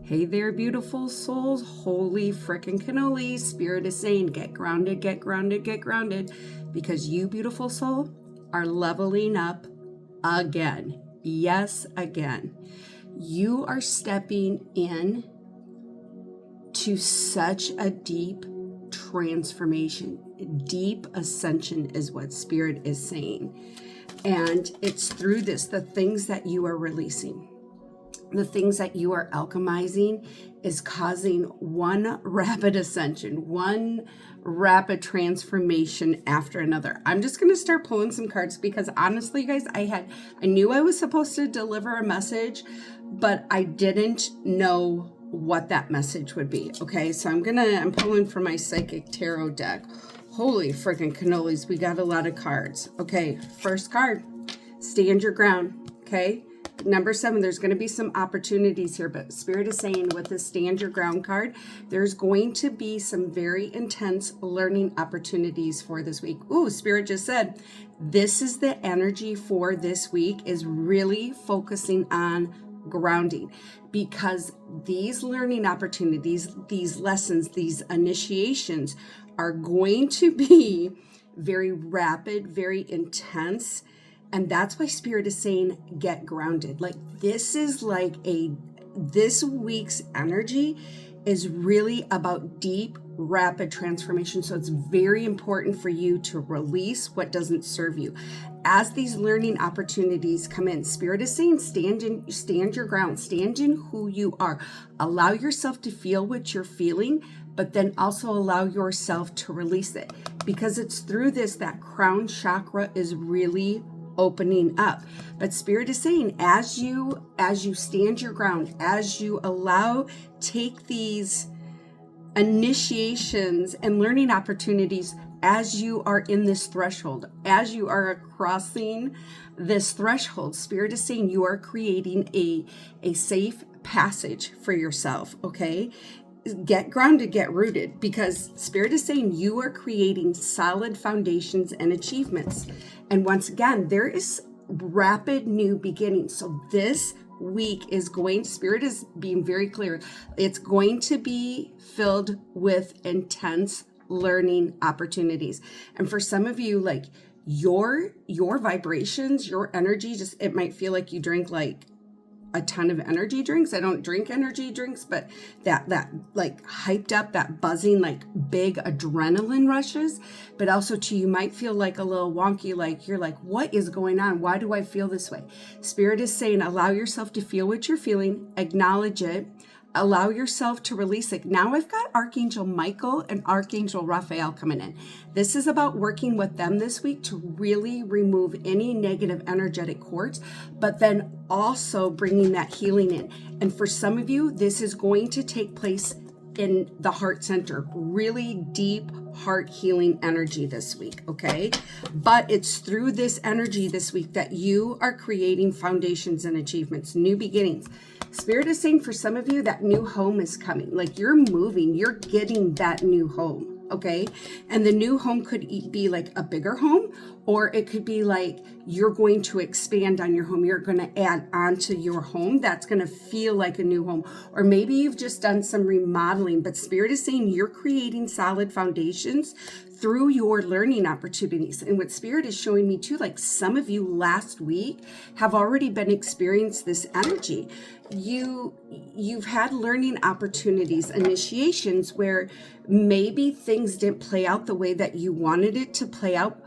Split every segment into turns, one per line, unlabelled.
Hey there, beautiful souls. Holy frickin' cannoli. Spirit is saying, get grounded, get grounded, get grounded. Because you, beautiful soul, are leveling up again. Yes, again. You are stepping in to such a deep transformation. Deep ascension is what Spirit is saying. And it's through this, the things that you are releasing, the things that you are alchemizing is causing one rapid ascension, one rapid transformation after another. I'm just going to start pulling some cards because honestly, guys, I knew I was supposed to deliver a message, but I didn't know what that message would be. Okay, so I'm pulling from my Psychic Tarot deck. Holy freaking cannolis, we got a lot of cards. Okay, first card, stand your ground. Okay, number 7, there's going to be some opportunities here, but Spirit is saying with the stand your ground card, there's going to be some very intense learning opportunities for this week. Ooh, Spirit just said, this is the energy for this week, is really focusing on grounding, because these learning opportunities, these lessons, these initiations are going to be very rapid, very intense. And that's why Spirit is saying, get grounded. Like this week's energy is really about deep, rapid transformation. So it's very important for you to release what doesn't serve you. As these learning opportunities come in, Spirit is saying, stand your ground, stand in who you are. Allow yourself to feel what you're feeling, but then also allow yourself to release it. Because it's through this that crown chakra is really opening up. But Spirit is saying, as you stand your ground, as you take these initiations and learning opportunities, as you are in this threshold, as you are crossing this threshold, Spirit is saying you are creating a safe passage for yourself. Okay, get grounded, get rooted, because Spirit is saying you are creating solid foundations and achievements. And once again, there is rapid new beginnings. So this week Spirit is being very clear. It's going to be filled with intense learning opportunities. And for some of you, like your vibrations, your energy, it might feel like you drink like a ton of energy drinks. I don't drink energy drinks, but that like hyped up, that buzzing, like big adrenaline rushes. But also too, you might feel like a little wonky, like you're like, what is going on? Why do I feel this way? Spirit is saying, allow yourself to feel what you're feeling, acknowledge it, allow yourself to release it. Now I've got Archangel Michael and Archangel Raphael coming in. This is about working with them this week to really remove any negative energetic cords, but then also bringing that healing in. And for some of you, this is going to take place in the heart center, really deep heart healing energy this week, okay? But it's through this energy this week that you are creating foundations and achievements, new beginnings. Spirit is saying for some of you that new home is coming. Like you're moving, you're getting that new home, okay? And the new home could be like a bigger home, or it could be like you're going to expand on your home. You're going to add on to your home. That's going to feel like a new home. Or maybe you've just done some remodeling, but Spirit is saying you're creating solid foundations through your learning opportunities. And what Spirit is showing me too, like some of you last week have already been experiencing this energy. You've had learning opportunities, initiations where maybe things didn't play out the way that you wanted it to play out,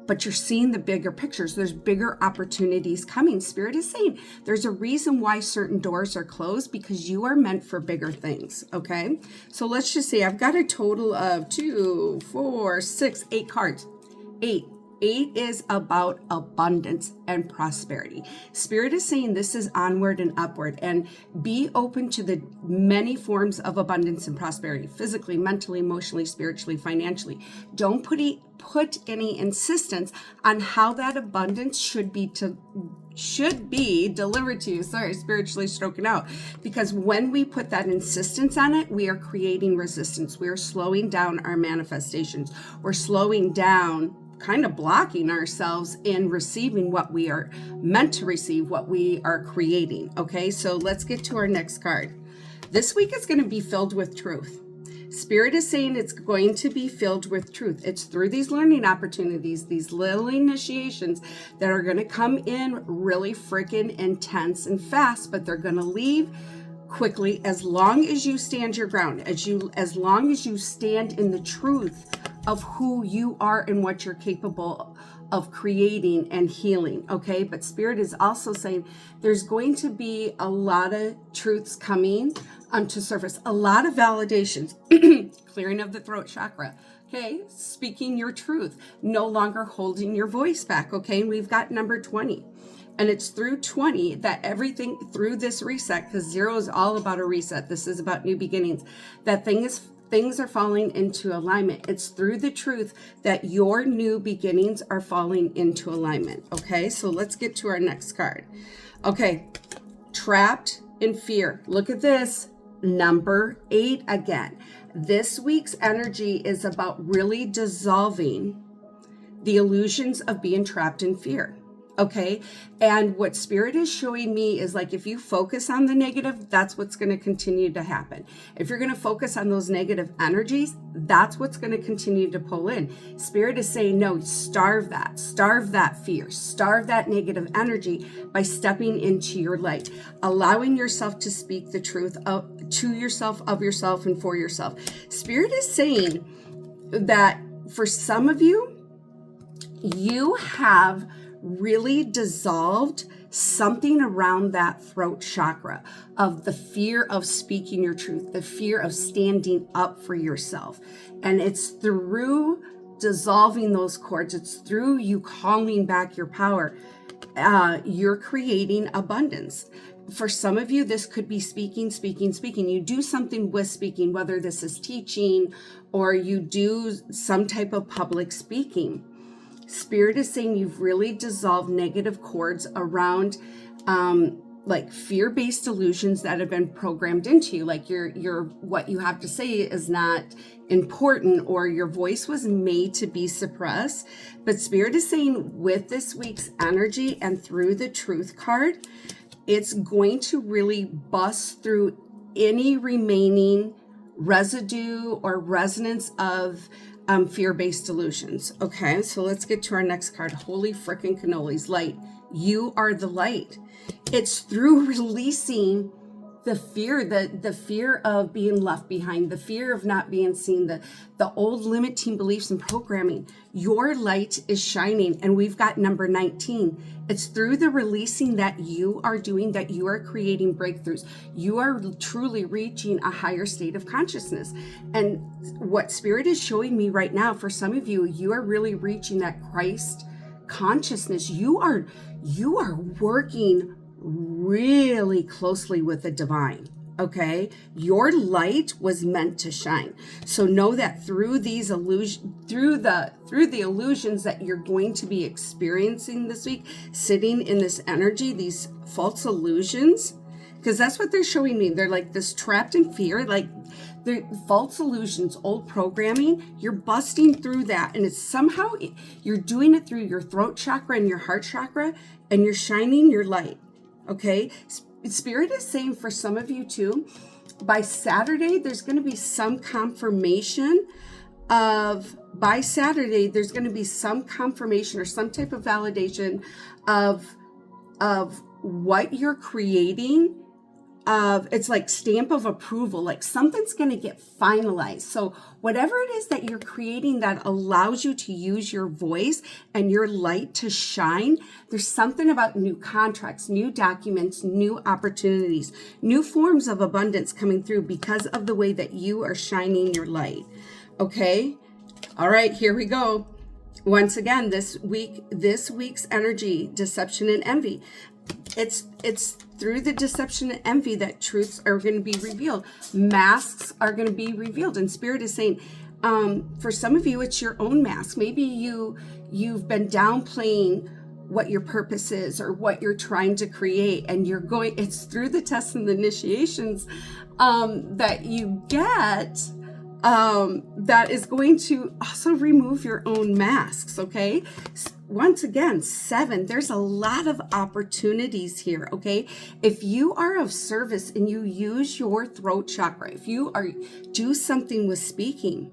but you're seeing the bigger pictures. There's bigger opportunities coming. Spirit is saying there's a reason why certain doors are closed, because you are meant for bigger things, okay? So let's just say I've got a total of 2, 4, 6, 8 cards. 8 is about abundance and prosperity. Spirit is saying this is onward and upward, and be open to the many forms of abundance and prosperity, physically, mentally, emotionally, spiritually, financially. Don't put any insistence on how that abundance should be delivered to you. Sorry, spiritually stroking out. Because when we put that insistence on it, we are creating resistance. We are slowing down our manifestations. We're slowing down, kind of blocking ourselves in receiving what we are meant to receive, what we are creating. Okay, so let's get to our next card. This week is going to be filled with truth. Spirit is saying it's going to be filled with truth. It's through these learning opportunities, these little initiations that are going to come in really freaking intense and fast, but they're going to leave quickly as long as you stand your ground, as long as you stand in the truth of who you are and what you're capable of creating and healing. Okay, but Spirit is also saying there's going to be a lot of truths coming to surface, a lot of validations, clearing of the throat chakra. Okay, speaking your truth, no longer holding your voice back. Okay, and we've got number 20. And it's through 20 that everything through this reset, because 0 is all about a reset. This is about new beginnings. That things are falling into alignment. It's through the truth that your new beginnings are falling into alignment. Okay, so let's get to our next card. Okay, trapped in fear. Look at this. Number 8 again. This week's energy is about really dissolving the illusions of being trapped in fear. Okay. And what Spirit is showing me is like, if you focus on the negative, that's what's going to continue to happen. If you're going to focus on those negative energies, that's what's going to continue to pull in. Spirit is saying, no, starve that fear, starve that negative energy by stepping into your light, allowing yourself to speak the truth to yourself, of yourself, and for yourself. Spirit is saying that for some of you, you have really dissolved something around that throat chakra of the fear of speaking your truth, the fear of standing up for yourself. And it's through dissolving those cords, it's through you calling back your power, you're creating abundance. For some of you, this could be speaking. You do something with speaking, whether this is teaching or you do some type of public speaking. Spirit is saying you've really dissolved negative cords around like fear-based illusions that have been programmed into you. Like your what you have to say is not important, or your voice was made to be suppressed. But Spirit is saying with this week's energy and through the truth card, it's going to really bust through any remaining residue or resonance of fear-based illusions. Okay, so let's get to our next card. Holy frickin' cannolis. Light. You are the light. It's through releasing the fear, the fear of being left behind, the fear of not being seen, the old limiting beliefs and programming. Your light is shining, and we've got number 19. It's through the releasing that you are doing, that you are creating breakthroughs. You are truly reaching a higher state of consciousness. And what Spirit is showing me right now, for some of you, you are really reaching that Christ consciousness. You are working really closely with the divine. Okay, your light was meant to shine. So know that through these through the illusions that you're going to be experiencing this week, sitting in this energy, these false illusions, because that's what they're showing me. They're like this trapped in fear, like the false illusions, old programming. You're busting through that, and it's somehow you're doing it through your throat chakra and your heart chakra, and you're shining your light. Okay, Spirit is saying for some of you too, by Saturday, there's going to be some confirmation or some type of validation of what you're creating. It's like stamp of approval, like something's going to get finalized. So whatever it is that you're creating that allows you to use your voice and your light to shine, there's something about new contracts, new documents, new opportunities, new forms of abundance coming through because of the way that you are shining your light. Okay. All right, here we go. Once again, this week's energy, deception and envy. It's through the deception and envy that truths are going to be revealed. Masks are going to be revealed. And Spirit is saying, for some of you, it's your own mask. Maybe you've been downplaying what your purpose is or what you're trying to create, and it's through the tests and the initiations that you get that is going to also remove your own masks, okay? Once again, 7, there's a lot of opportunities here, okay? If you are of service and you use your throat chakra, if you do something with speaking,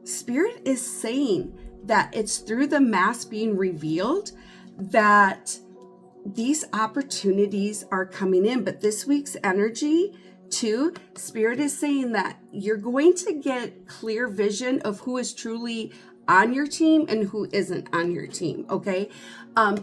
Spirit is saying that it's through the mask being revealed that these opportunities are coming in. But this week's energy, too, Spirit is saying that you're going to get clear vision of who is truly on your team and who isn't on your team, okay?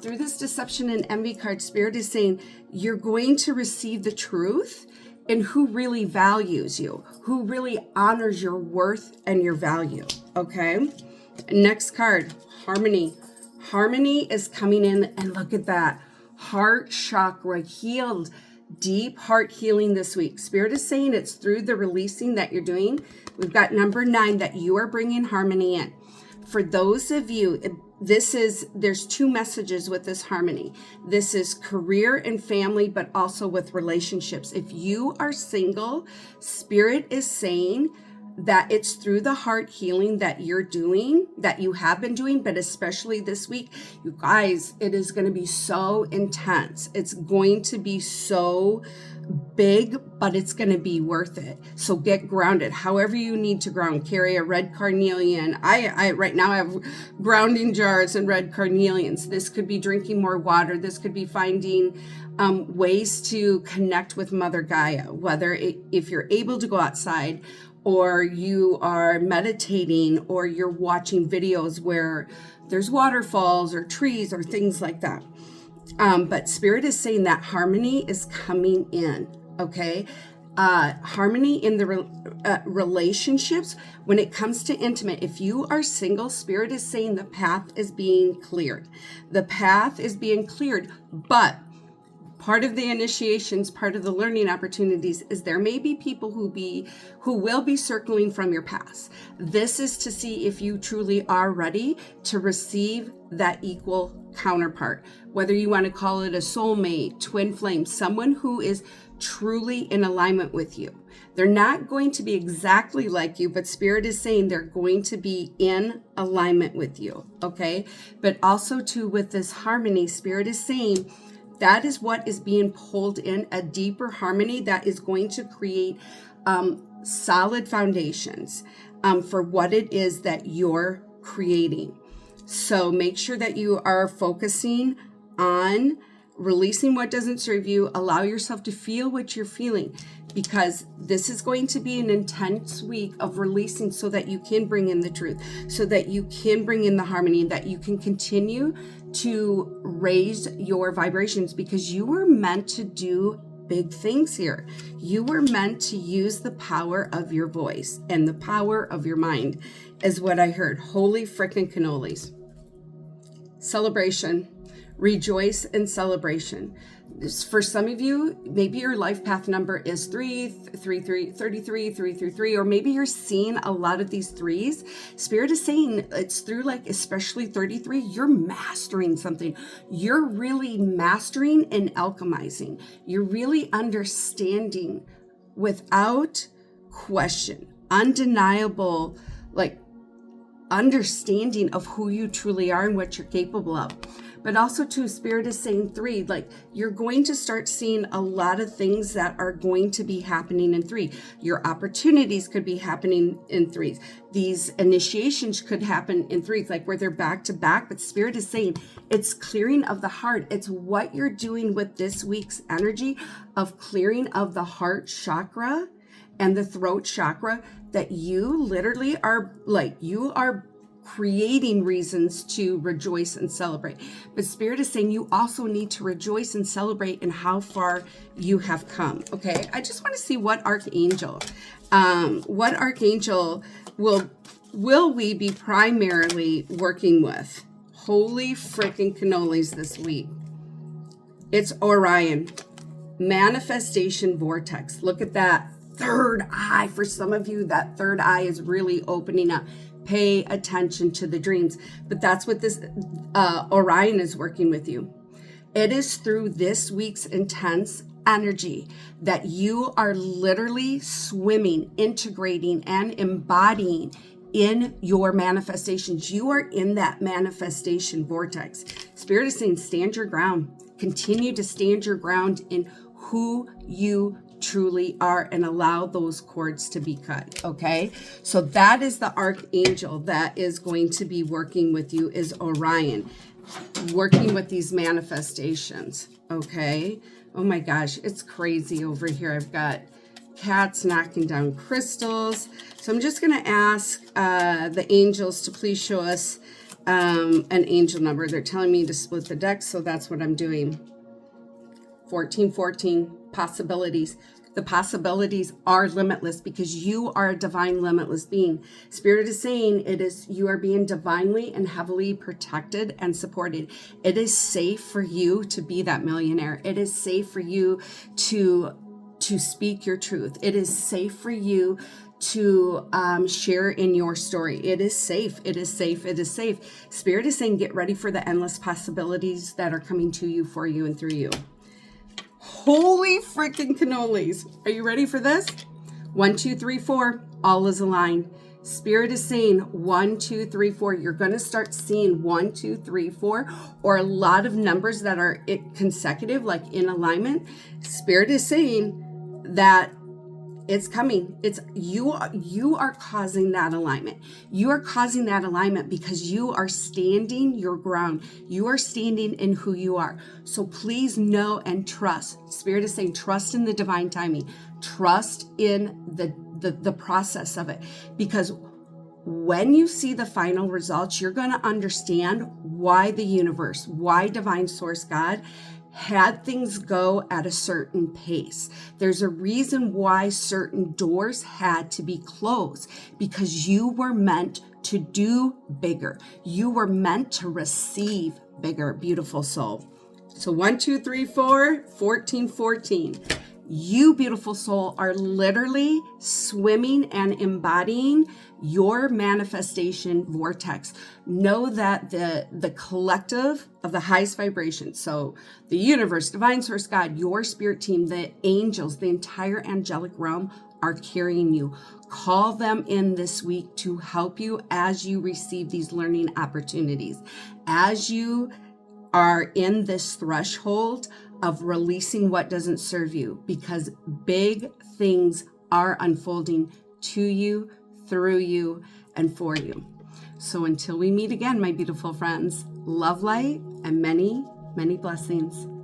Through this deception and envy card, Spirit is saying you're going to receive the truth and who really values you, who really honors your worth and your value, okay? Next card, Harmony. Harmony is coming in, and look at that. Heart chakra healed. Deep heart healing this week. Spirit is saying it's through the releasing that you're doing. We've got number 9, that you are bringing harmony in. For those of you, there's 2 messages with this harmony. This is career and family, but also with relationships. If you are single, Spirit is saying that it's through the heart healing that you're doing, that you have been doing, but especially this week, you guys, it is going to be so intense. It's going to be so big, but it's going to be worth it. So get grounded. However you need to ground, carry a red carnelian. I right now have grounding jars and red carnelians. This could be drinking more water. This could be finding ways to connect with Mother Gaia, if you're able to go outside, or you are meditating, or you're watching videos where there's waterfalls or trees or things like that. But Spirit is saying that harmony is coming in, okay? Harmony in the relationships. When it comes to intimate, if you are single, Spirit is saying the path is being cleared. The path is being cleared, but part of the initiations, part of the learning opportunities is there may be people who will be circling from your past. This is to see if you truly are ready to receive that equal counterpart, whether you want to call it a soulmate, twin flame, someone who is truly in alignment with you. They're not going to be exactly like you, but Spirit is saying they're going to be in alignment with you, okay? But also too, with this harmony, Spirit is saying that is what is being pulled in, a deeper harmony that is going to create solid foundations for what it is that you're creating. So make sure that you are focusing on releasing what doesn't serve you. Allow yourself to feel what you're feeling, because this is going to be an intense week of releasing so that you can bring in the truth, so that you can bring in the harmony, and that you can continue to raise your vibrations, because you were meant to do big things here. You were meant to use the power of your voice and the power of your mind, is what I heard. Holy frickin' cannolis. Celebration. Rejoice in celebration. For some of you, maybe your life path number is 33, 333, or maybe you're seeing a lot of these 3s. Spirit is saying it's through, like, especially 33, you're mastering something. You're really mastering and alchemizing. You're really understanding without question, undeniable, like, understanding of who you truly are and what you're capable of. But also too, Spirit is saying 3, like, you're going to start seeing a lot of things that are going to be happening in 3. Your opportunities could be happening in 3s. These initiations could happen in 3s, like where they're back to back. But Spirit is saying it's clearing of the heart. It's what you're doing with this week's energy of clearing of the heart chakra and the throat chakra, that you literally are, like, you are creating reasons to rejoice and celebrate. But Spirit is saying you also need to rejoice and celebrate in how far you have come. Okay, I just want to see what archangel will we be primarily working with. Holy freaking cannolis this week. It's Orion. Manifestation vortex. Look at that third eye. For some of you, that third eye is really opening up. Pay attention to the dreams. But that's what this Orion is working with you. It is through this week's intense energy that you are literally swimming, integrating, and embodying in your manifestations. You are in that manifestation vortex. Spirit is saying, stand your ground. Continue to stand your ground in who you truly are and allow those cords to be cut. Okay. So that is the archangel that is going to be working with you, is Orion, working with these manifestations. Okay. Oh my gosh, it's crazy over here. I've got cats knocking down crystals. So I'm just going to ask the angels to please show us an angel number. They're telling me to split the deck, so that's what I'm doing. 1414, possibilities. The possibilities are limitless because you are a divine limitless being. Spirit is saying you are being divinely and heavily protected and supported. It is safe for you to be that millionaire. It is safe for you to speak your truth. It is safe for you to share in your story. It is safe. It is safe. It is safe. Spirit is saying, get ready for the endless possibilities that are coming to you, for you, and through you. Holy freaking cannolis. Are you ready for this? 1, 2, 3, 4. All is aligned. Spirit is saying 1, 2, 3, 4. You're going to start seeing 1, 2, 3, 4, or a lot of numbers that are consecutive, like in alignment. Spirit is saying that it's coming. It's you are causing that alignment. You are causing that alignment because you are standing your ground. You are standing in who you are. So please know and trust. Spirit is saying trust in the divine timing. Trust in the process of it. Because when you see the final results, you're going to understand why the universe, why divine source God had things go at a certain pace. There's a reason why certain doors had to be closed, because you were meant to do bigger. You were meant to receive bigger, beautiful soul. So 1, 2, 3, 4, 14, 14. You, beautiful soul, are literally swimming and embodying your manifestation vortex. Know that the collective of the highest vibration, so the universe, divine source God, your spirit team, the angels, the entire angelic realm are carrying you. Call them in this week to help you as you receive these learning opportunities. As you are in this threshold of releasing what doesn't serve you, because big things are unfolding to you, through you, and for you. So until we meet again, my beautiful friends, love, light, and many, many blessings.